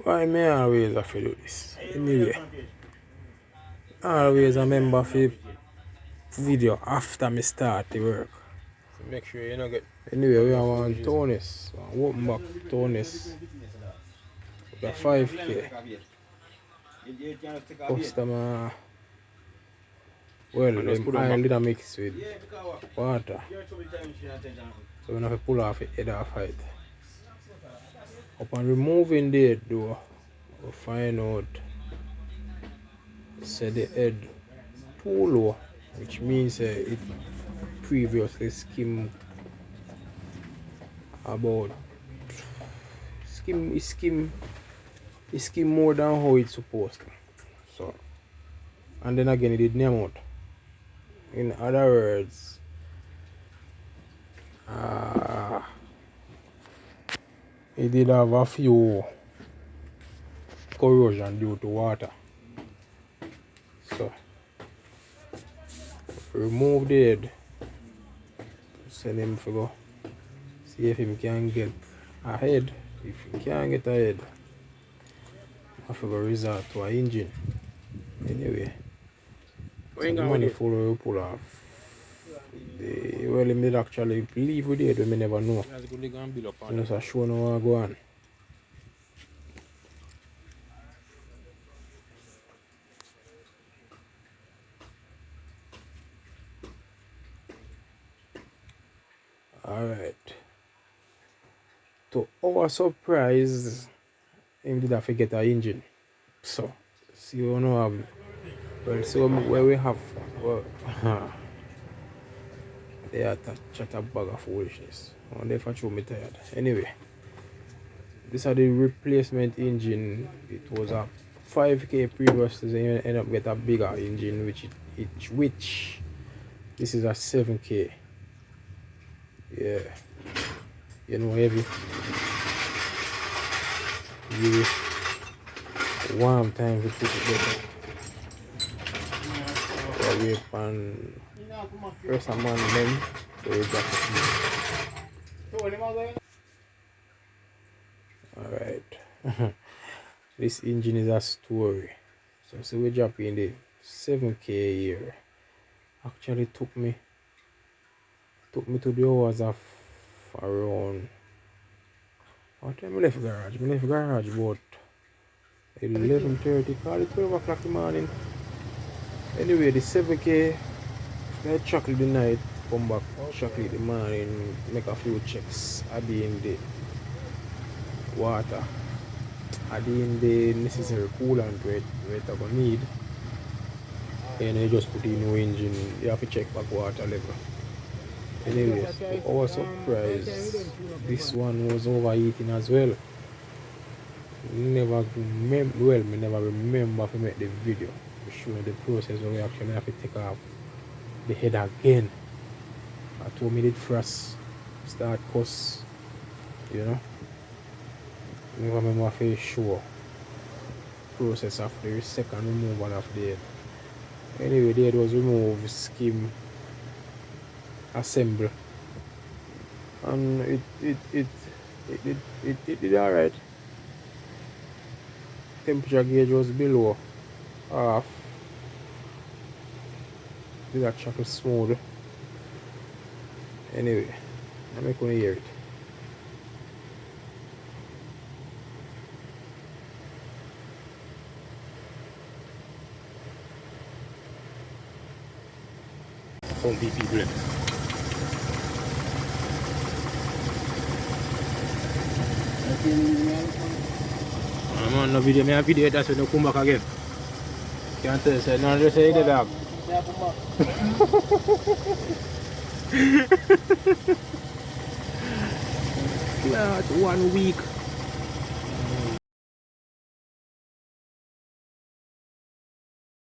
Why me always have to do this? Anyway, always remember for video after me start the work. So make sure you don't get. Anyway, we are on Tonis. Open back Tonis. The 5K. Customer. Well, them oil did mix with water. So we have to pull off the head off it. Upon removing the head though, we'll find out say the head too low, which means it previously skimmed about it skim more than how it's supposed to. So, and then again it did name out. In other words, it did have a few corrosion due to water. So, remove the head, send him to go see if he can get a head. If he can't get a head, I have to go resort to an engine. Anyway, so the money will pull off. Well, he did actually leave with it, we never know. So just a show now what go on. Alright. To our surprise, he did have to get an engine. So, see you know have well, so where we have they are chat a bag of foolishness. And they for sure me tired. Anyway, this is the replacement engine. It was a 5K previously, so you end up get a bigger engine, which this is a 7K. Yeah, you know, heavy. Give it one time to put it better. So we can press a man then so we got it. Alright. This engine is a story. So we drop in the 7K here. Actually took me to the hours of around what time I left garage? I left garage about 11:30, call it 12 o'clock in the morning. Anyway, the 7K, I chocolate the night, come back, chocolate the morning, make a few checks, adding the water, adding the necessary coolant where it's going to need. And you just put in new engine, you have to check back water level. Anyway, to our surprise, this one was overheating as well. Me never remember to make the video to show the process where we actually have to take off the head again. I told me it first start cuss, you know. Never remember to show process of the second removal of the head. Anyway, the head was removed, skim, assemble, and it did alright. Temperature gauge was below half. Did that chocolate smooth. Anyway, I'm not gonna hear it. Home BP blend. I'm on no video, I video that's when you come back again. Can't tell you, no, just say the dog. Last 1 week.